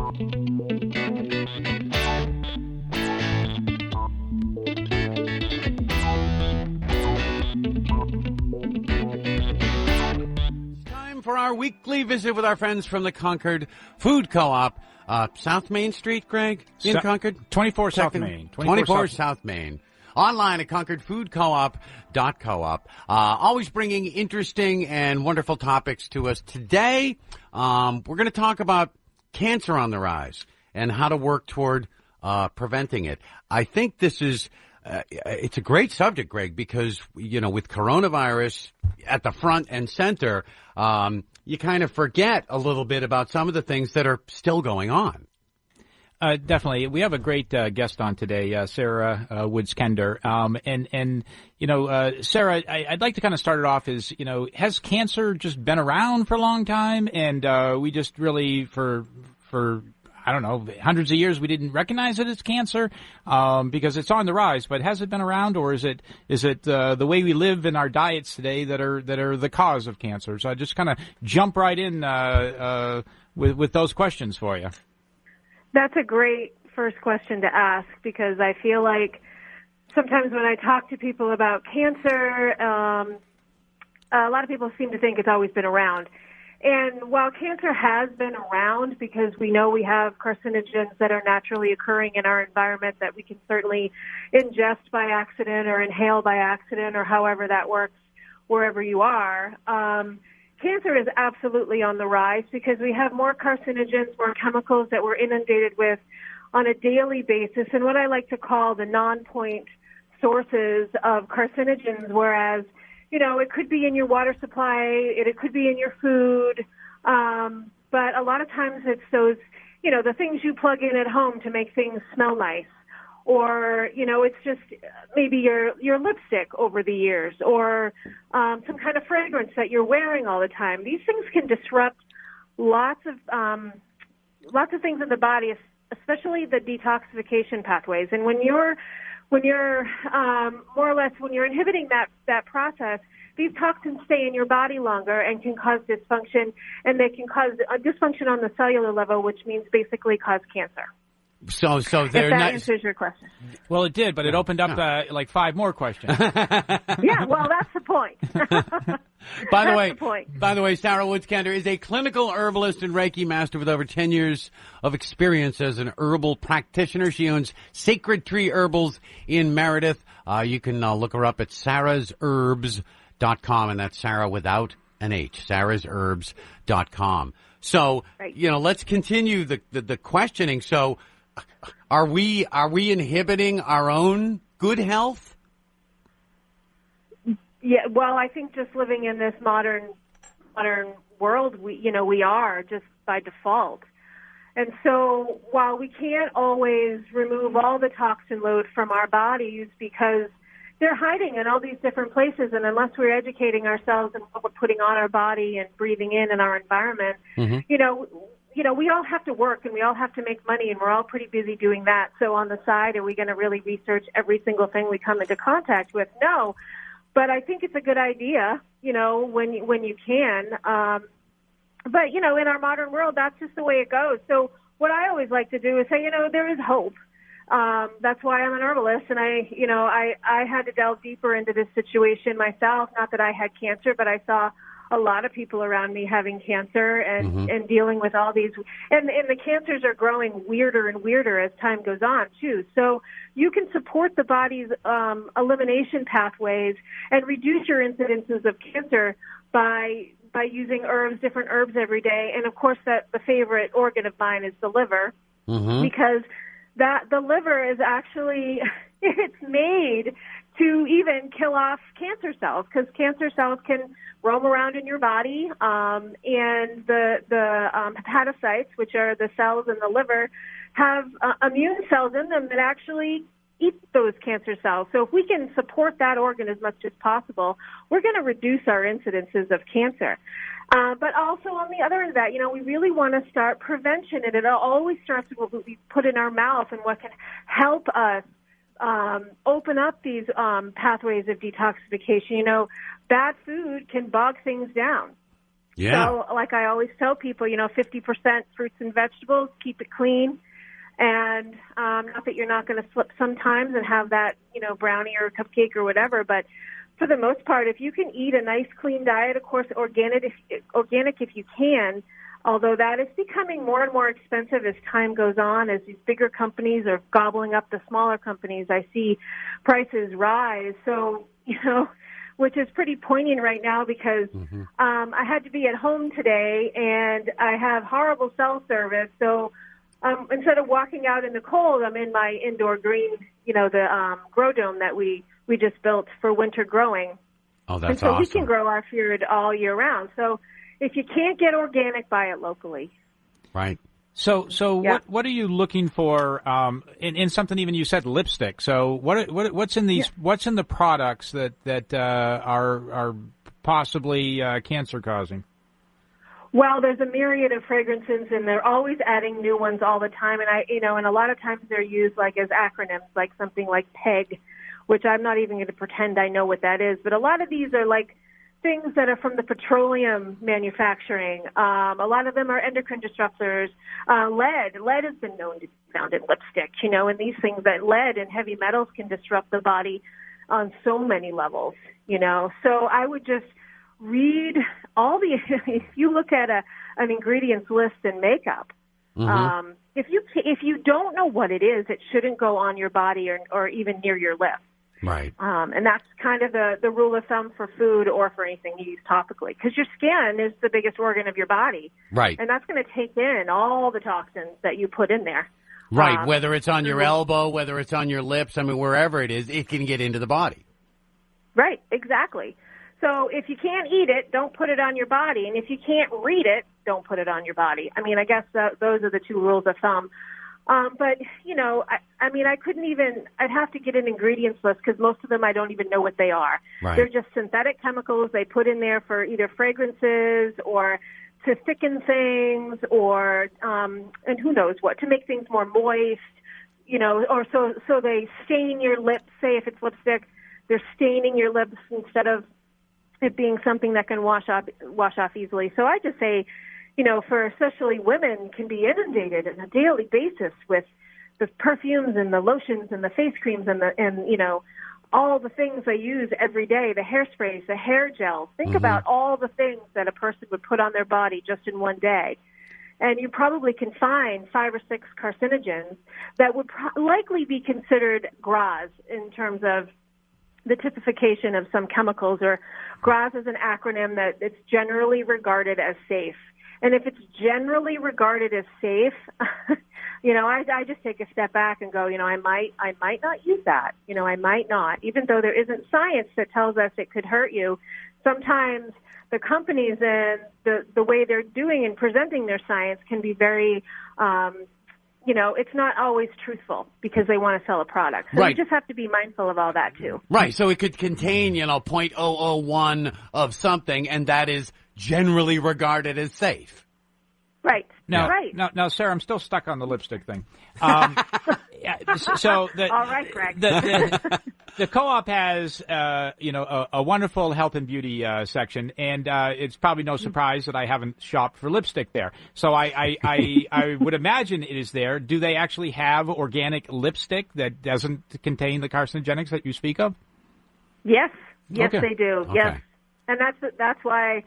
For our weekly visit with our friends from the Concord Food Co-op. South Main Street, Greg, in Concord? 24 South Main. 24 South Main. Online at concordfoodcoop.coop. Always bringing interesting and wonderful topics to us. Today, we're going to talk about cancer on the rise and how to work toward preventing it. I think this is... it's a great subject, Greg, because, with coronavirus at the front and center, you kind of forget a little bit about some of the things that are still going on. Definitely. We have a great guest on today, Sara Woods Kender. Sara, I'd like to kind of start it off as, has cancer just been around for a long time? And we just really, for I don't know, hundreds of years we didn't recognize it as cancer because it's on the rise. But has it been around, or is it the way we live in our diets today that are the cause of cancer? So I just kind of jump right in with those questions for you. That's a great first question to ask, because I feel like sometimes when I talk to people about cancer, a lot of people seem to think it's always been around. And while cancer has been around, because we know we have carcinogens that are naturally occurring in our environment that we can certainly ingest by accident or inhale by accident or however that works wherever you are, cancer is absolutely on the rise because we have more carcinogens, more chemicals that we're inundated with on a daily basis, and what I like to call the non-point sources of carcinogens, whereas it could be in your water supply, it could be in your food, but a lot of times it's those, the things you plug in at home to make things smell nice, or, it's just maybe your lipstick over the years, or some kind of fragrance that you're wearing all the time. These things can disrupt lots of things in the body, especially the detoxification pathways. And when you're more or less, when you're inhibiting that process, these toxins stay in your body longer and can cause dysfunction, and they can cause a dysfunction on the cellular level, which means basically cause cancer. So they're not... answers your question. Well, it did, but it opened up like 5 more questions. Yeah, well, that's the point. By the way, Sara Woods Kender is a clinical herbalist and Reiki master with over 10 years of experience as an herbal practitioner. She owns Sacred Tree Herbals in Meredith. You can look her up at sarasherbs.com, and that's Sara without an H, sarasherbs.com. So, right. Let's continue the questioning. So, are we inhibiting our own good health? Yeah, well, I think just living in this modern world, we are just by default. And so while we can't always remove all the toxin load from our bodies because they're hiding in all these different places, and unless we're educating ourselves in what we're putting on our body and breathing in our environment, mm-hmm. We all have to work and we all have to make money, and we're all pretty busy doing that. So on the side, are we going to really research every single thing we come into contact with? No. But I think it's a good idea, when you can. But, in our modern world, that's just the way it goes. So what I always like to do is say, there is hope. That's why I'm an herbalist, and I had to delve deeper into this situation myself. Not that I had cancer, but I saw a lot of people around me having cancer and, mm-hmm. and dealing with all these. And the cancers are growing weirder and weirder as time goes on, too. So you can support the body's elimination pathways and reduce your incidences of cancer by using different herbs every day. And, of course, the favorite organ of mine is the liver, mm-hmm. because the liver is actually, it's made to even kill off cancer cells, because cancer cells can roam around in your body, and the hepatocytes, which are the cells in the liver, have immune cells in them that actually eat those cancer cells. So if we can support that organ as much as possible, we're going to reduce our incidences of cancer. But also on the other end of that, we really want to start prevention, and it always starts with what we put in our mouth and what can help us open up these pathways of detoxification. Bad food can bog things down. Yeah. So, like I always tell people, 50% fruits and vegetables, keep it clean. And not that you're not going to slip sometimes and have that, brownie or cupcake or whatever, but for the most part, if you can eat a nice, clean diet, of course, organic if you can, although that is becoming more and more expensive as time goes on, as these bigger companies are gobbling up the smaller companies, I see prices rise. So, which is pretty poignant right now because I had to be at home today and I have horrible cell service. So instead of walking out in the cold, I'm in my indoor green, the grow dome that we just built for winter growing. Oh, that's awesome. awesome. We can grow our food all year round. So if you can't get organic, buy it locally. Right. So yeah. What are you looking for in something? Even you said lipstick. So what's in these? Yeah. What's in the products that are possibly cancer causing? Well, there's a myriad of fragrances, and they're always adding new ones all the time. And and a lot of times they're used like as acronyms, like something like PEG, which I'm not even going to pretend I know what that is. But a lot of these are like things that are from the petroleum manufacturing. A lot of them are endocrine disruptors. Lead has been known to be found in lipstick, and these things that lead and heavy metals can disrupt the body on so many levels, So I would just read all if you look at an ingredients list in makeup, if you don't know what it is, it shouldn't go on your body or even near your lips. Right. And that's kind of the rule of thumb for food or for anything you use topically, because your skin is the biggest organ of your body. Right. And that's going to take in all the toxins that you put in there. Right. Whether it's on your elbow, whether it's on your lips, wherever it is, it can get into the body. Right. Exactly. So if you can't eat it, don't put it on your body. And if you can't read it, don't put it on your body. I guess those are the two rules of thumb. But, I couldn't I'd have to get an ingredients list because most of them I don't even know what they are. Right. They're just synthetic chemicals they put in there for either fragrances or to thicken things or, and who knows what, to make things more moist, or so they stain your lips. Say if it's lipstick, they're staining your lips instead of it being something that can wash off easily. So I just say, for especially women can be inundated on a daily basis with the perfumes and the lotions and the face creams and all the things they use every day, the hairsprays, the hair gels. Think about all the things that a person would put on their body just in one day. And you probably can find 5 or 6 carcinogens that would likely be considered GRAS in terms of the typification of some chemicals, or GRAS is an acronym that it's generally regarded as safe. And if it's generally regarded as safe, I just take a step back and go, I might not use that. I might not, even though there isn't science that tells us it could hurt you. Sometimes the companies and the way they're doing and presenting their science can be very, it's not always truthful because they want to sell a product. So right. You just have to be mindful of all that too. Right. So it could contain, 0.001 of something, and that is generally regarded as safe. Right. Now, right. Now, Sarah, I'm still stuck on the lipstick thing. So all right, Greg. The co-op has, a wonderful health and beauty section, and it's probably no surprise that I haven't shopped for lipstick there. So I would imagine it is there. Do they actually have organic lipstick that doesn't contain the carcinogenics that you speak of? Yes. Yes, okay. They do. Okay. Yes. And that's why,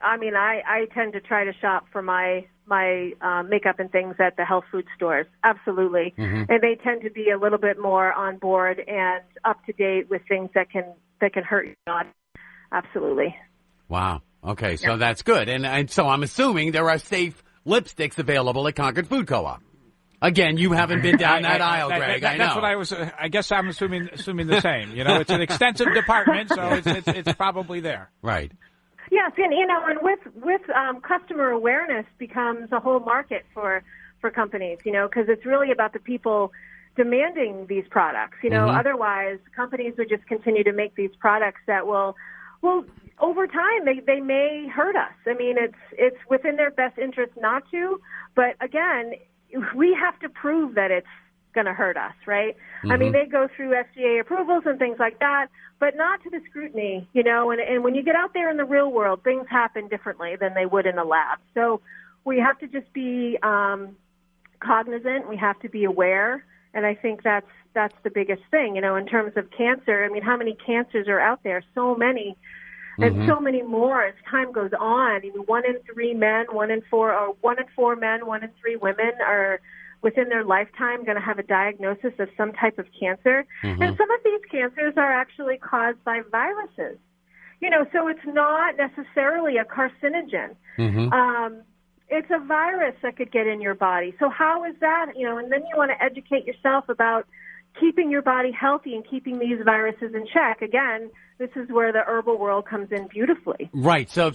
I tend to try to shop for my makeup and things at the health food stores. Absolutely. And they tend to be a little bit more on board and up to date with things that can hurt your body. Absolutely. Wow. Okay. So that's good. And so I'm assuming there are safe lipsticks available at Concord Food Co-op. Again, you haven't been down that aisle, Greg. I know. That's what I was. I guess I'm assuming the same. It's an extensive department, so it's probably there. Right. Yes, and with customer awareness becomes a whole market for companies. Because it's really about the people demanding these products. Otherwise companies would just continue to make these products that will over time they may hurt us. It's within their best interest not to, but again, we have to prove that it's going to hurt us, right? I mean, they go through FDA approvals and things like that, but not to the scrutiny, you know, and when you get out there in the real world, things happen differently than they would in a lab. So we have to just be cognizant. We have to be aware. And I think that's the biggest thing, you know, in terms of cancer. I mean, how many cancers are out there? So many. And so many more as time goes on. I mean, 1 in 3 men, 1 in 4, or 1 in 4 men, 1 in 3 women are within their lifetime going to have a diagnosis of some type of cancer. And some of these cancers are actually caused by viruses. You know, so it's not necessarily a carcinogen. It's a virus that could get in your body. So how is that? You know, and then you want to educate yourself about keeping your body healthy and keeping these viruses in check. Again, this is where the herbal world comes in beautifully. Right. So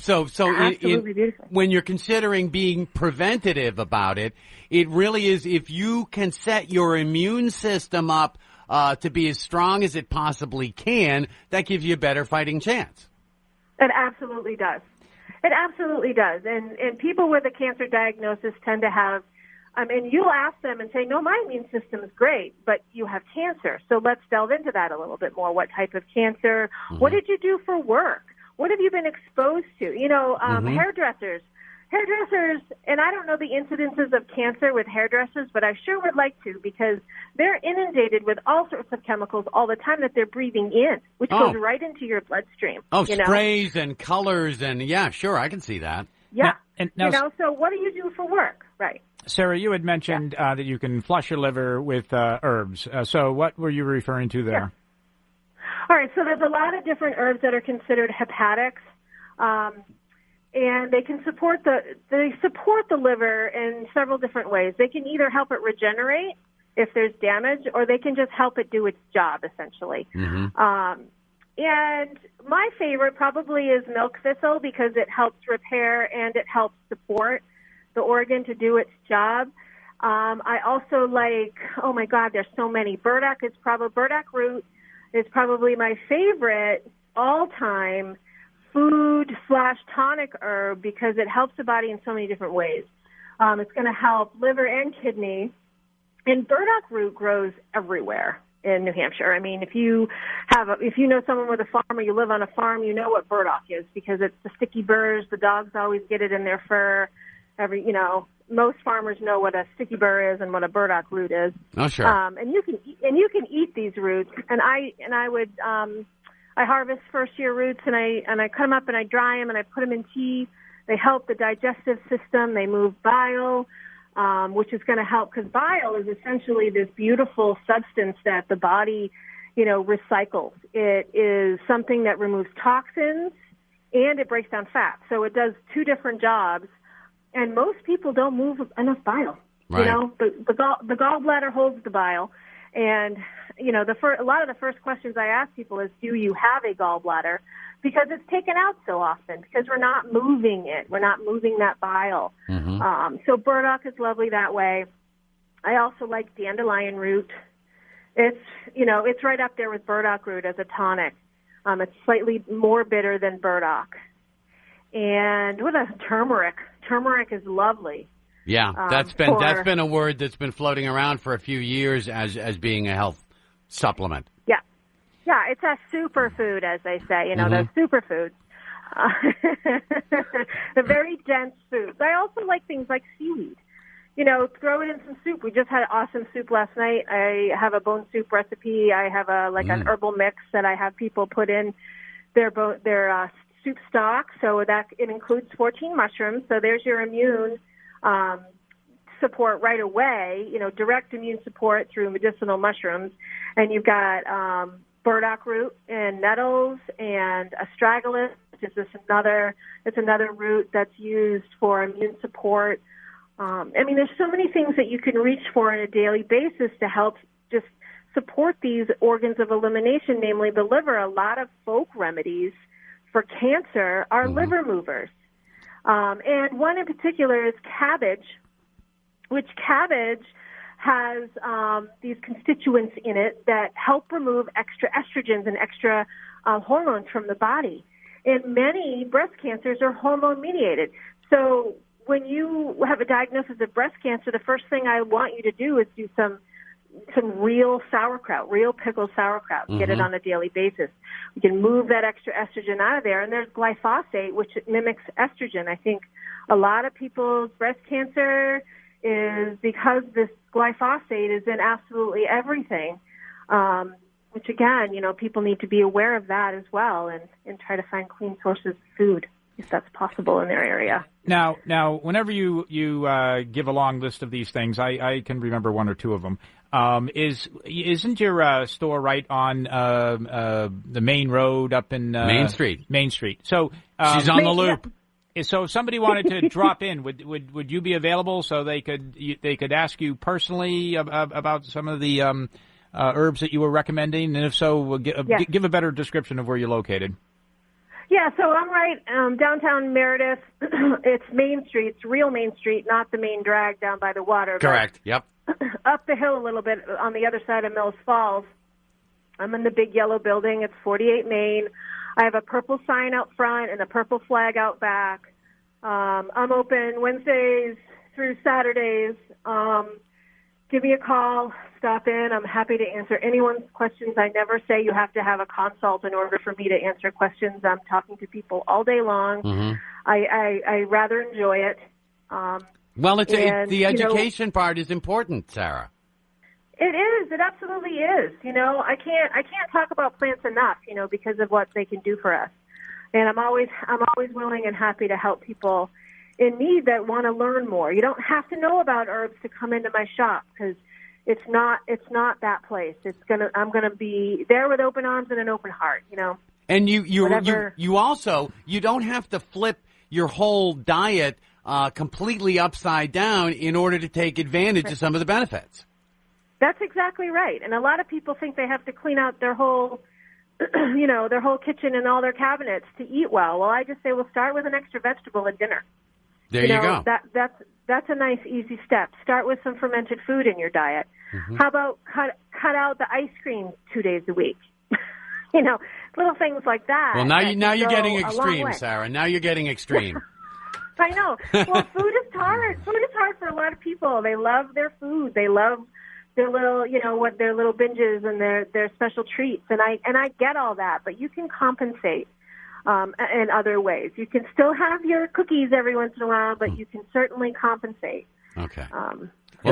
when you're considering being preventative about it, it really is if you can set your immune system up to be as strong as it possibly can, that gives you a better fighting chance. It absolutely does. It absolutely does. And people with a cancer diagnosis tend to have, and you'll ask them and say, no, my immune system is great, but you have cancer. So let's delve into that a little bit more. What type of cancer? What did you do for work? What have you been exposed to? You know, hairdressers, and I don't know the incidences of cancer with hairdressers, but I sure would like to, because they're inundated with all sorts of chemicals all the time that they're breathing in, which goes right into your bloodstream. Sprays and colors, and yeah, sure, I can see that. Yeah. Now, you know, so what do you do for work? Right. Sarah, you had mentioned that you can flush your liver with herbs. So what were you referring to there? All right, so there's a lot of different herbs that are considered hepatics, and they can support the liver in several different ways. They can either help it regenerate if there's damage, or they can just help it do its job, essentially. And my favorite probably is milk thistle, because it helps repair and it helps support the organ to do its job. I also like, oh my God, there's so many. Burdock root is probably my favorite all-time food/tonic herb, because it helps the body in so many different ways. It's going to help liver and kidney. And burdock root grows everywhere in New Hampshire. I mean, if you know someone with a farm, or you live on a farm, you know what burdock is, because it's the sticky burrs. The dogs always get it in their fur. Most farmers know what a sticky burr is and what a burdock root is. Oh, sure. And you can eat these roots. And I harvest first year roots, and I cut them up and I dry them and I put them in tea. They help the digestive system. They move bile, which is going to help, because bile is essentially this beautiful substance that the body, you know, recycles. It is something that removes toxins and it breaks down fat. So it does two different jobs. And most people don't move enough bile. Right. You know, the gallbladder holds the bile. And, you know, a lot of the first questions I ask people is, do you have a gallbladder? Because it's taken out so often, because we're not moving it. We're not moving that bile. So burdock is lovely that way. I also like dandelion root. It's right up there with burdock root as a tonic. It's slightly more bitter than burdock. And turmeric. Turmeric is lovely. Yeah, that's been a word that's been floating around for a few years as being a health supplement. Yeah, it's a superfood, as they say. You know, those superfoods. The very dense foods. I also like things like seaweed. You know, throw it in some soup. We just had awesome soup last night. I have a bone soup recipe. I have an herbal mix that I have people put in their soup stock, so that it includes 14 mushrooms. So there's your immune support right away, you know, direct immune support through medicinal mushrooms. And you've got burdock root and nettles and astragalus, which is another root that's used for immune support. I mean, there's so many things that you can reach for on a daily basis to help just support these organs of elimination, namely the liver. A lot of folk remedies for cancer are liver movers. And one in particular is cabbage, which cabbage has these constituents in it that help remove extra estrogens and extra hormones from the body. And many breast cancers are hormone-mediated. So when you have a diagnosis of breast cancer, the first thing I want you to do is do some some real sauerkraut, real pickled sauerkraut, get it on a daily basis. We can move that extra estrogen out of there. And there's glyphosate, which mimics estrogen. I think a lot of people's breast cancer is because this glyphosate is in absolutely everything, which, again, people need to be aware of that as well and try to find clean sources of food, if that's possible in their area. Now, whenever you give a long list of these things, I can remember one or two of them. Isn't your store right on the main road up in Main Street? Main Street. So she's on the loop. Yeah. So if somebody wanted to drop in, would you be available so they could ask you personally about some of the herbs that you were recommending, and if so, give a better description of where you're located. Yeah, so I'm right downtown Meredith. It's Main Street. It's real Main Street, not the main drag down by the water. Correct. Yep. Up the hill a little bit on the other side of Mills Falls. I'm in the big yellow building. It's 48 Main. I have a purple sign out front and a purple flag out back. I'm open Wednesdays through Saturdays. Give me a call. Stop in. I'm happy to answer anyone's questions. I never say you have to have a consult in order for me to answer questions. I'm talking to people all day long. Mm-hmm. I rather enjoy it. Well, the education part is important, Sara. It is. It absolutely is. I can't talk about plants enough, because of what they can do for us. And I'm always willing and happy to help people in need that want to learn more. You don't have to know about herbs to come into my shop, because it's not that place. I'm gonna be there with open arms and an open heart. And you also don't have to flip your whole diet completely upside down in order to take advantage of some of the benefits. That's exactly right. And a lot of people think they have to clean out their whole, their whole kitchen and all their cabinets to eat well. Well, I just say, start with an extra vegetable at dinner. There you go. That's a nice, easy step. Start with some fermented food in your diet. Mm-hmm. How about cut out the ice cream 2 days a week? Little things like that. Well, now you're getting extreme, Sara. Now you're getting extreme. I know. Well, food is hard. Food is hard for a lot of people. They love their food. They love their little, their little binges and their special treats. And I get all that, but you can compensate in other ways. You can still have your cookies every once in a while, but you can certainly compensate. Okay.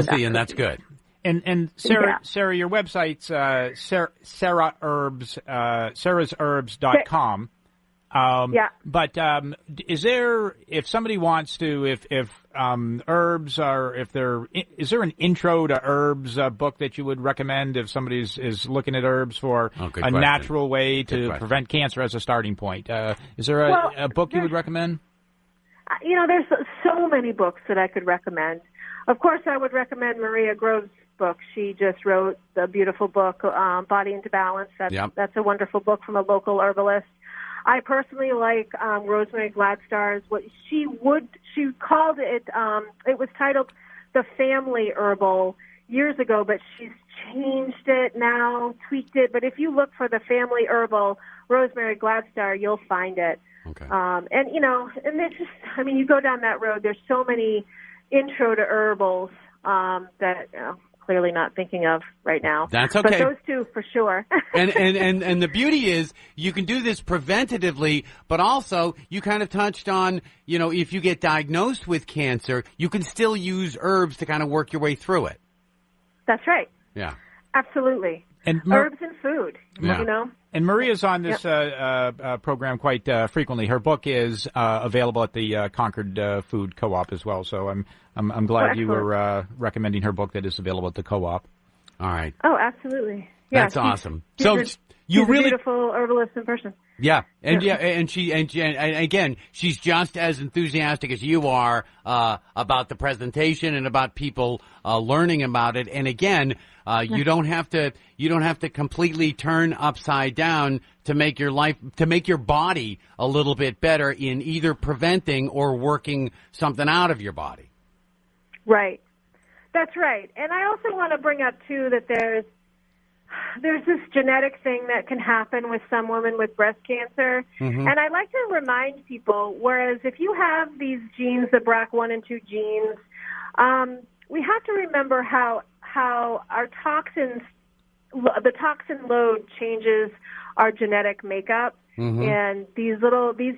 See, and that's good. And Sara, your website's sarasherbs.com. Yeah. But is there, if somebody wants to, if herbs are, is there an intro to herbs book that you would recommend if somebody is looking at herbs for a natural way to prevent cancer as a starting point? Is there a book you would recommend? There's so many books that I could recommend. Of course, I would recommend Maria Grove's book. She just wrote the beautiful book, Body into Balance. That's a wonderful book from a local herbalist. I personally like Rosemary Gladstar's. What she called it. It was titled The Family Herbal years ago, but she's changed it now, tweaked it. But if you look for The Family Herbal, Rosemary Gladstar, you'll find it. Okay. And there's just, you go down that road. There's so many intro to herbals that. Clearly not thinking of right now. That's okay. But those two for sure. and the beauty is you can do this preventatively, but also you kind of touched on, if you get diagnosed with cancer, you can still use herbs to kind of work your way through it. That's right. Yeah. Absolutely. And herbs and food, And Maria's on this program quite frequently. Her book is available at the Concord Food Co-op as well. So I'm glad you were recommending her book that is available at the co-op. All right. Oh, absolutely. Yeah, that's awesome. She's a beautiful herbalist in person. Yeah, and again, she's just as enthusiastic as you are about the presentation and about people learning about it. And again, you don't have to completely turn upside down to make your body a little bit better in either preventing or working something out of your body. Right. That's right. And I also want to bring up too that there's this genetic thing that can happen with some women with breast cancer. Mm-hmm. And I like to remind people, whereas if you have these genes, the BRCA1 and 2 genes, we have to remember how how our toxins, the toxin load changes our genetic makeup, and these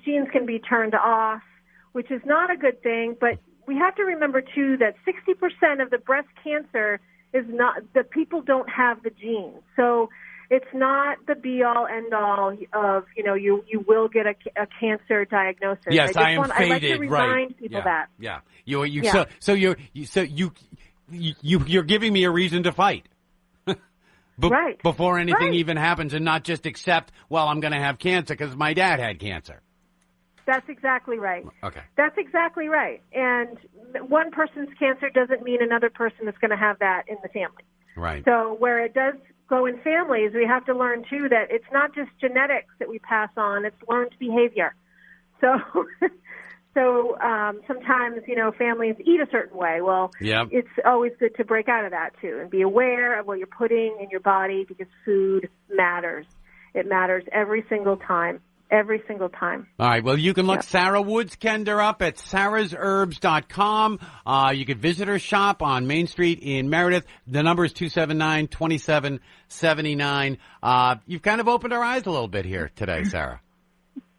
genes can be turned off, which is not a good thing. But we have to remember too that 60% of the breast cancer is not, the people don't have the genes. So it's not the be-all, end-all of, you will get a cancer diagnosis. Yes, I am faded. I like to remind people that. Yeah. You're giving me a reason to fight. Right. Before anything even happens, and not just accept, well, I'm going to have cancer because my dad had cancer. That's exactly right. Okay. That's exactly right. And one person's cancer doesn't mean another person is going to have that in the family. Right. So where it does go in families, we have to learn, too, that it's not just genetics that we pass on, it's learned behavior. So sometimes, families eat a certain way. Well, it's always good to break out of that, too, and be aware of what you're putting in your body, because food matters. It matters every single time. Every single time. All right. Well, you can look Sara Woods Kender up at sarasherbs.com. You could visit her shop on Main Street in Meredith. The number is 279-2779. You've kind of opened our eyes a little bit here today, Sara.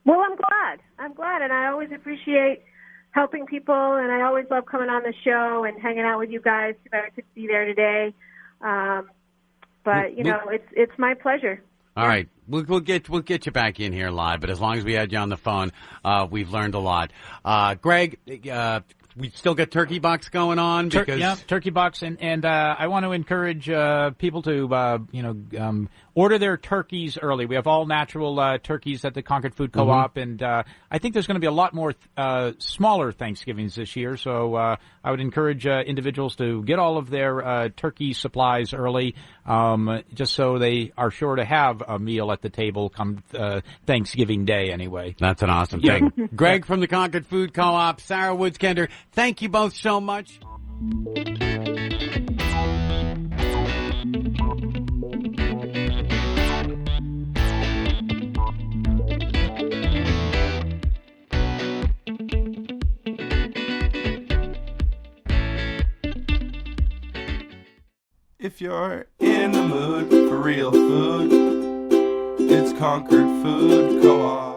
Well, I'm glad. And I always appreciate helping people, and I always love coming on the show and hanging out with you guys. Too bad I couldn't be there today. But it's my pleasure. All right. We'll get you back in here live, but as long as we had you on the phone, we've learned a lot. Greg, we still got Turkey Box going on because Turkey Box, and I want to encourage people to order their turkeys early. We have all natural turkeys at the Concord Food Co-op, and I think there's going to be a lot more smaller Thanksgivings this year. So I would encourage individuals to get all of their turkey supplies early, just so they are sure to have a meal at the table come Thanksgiving Day. Anyway, that's an awesome thing. Greg from the Concord Food Co-op, Sara Woods Kender, thank you both so much. If you're in the mood for real food, it's Concord Food Co-op.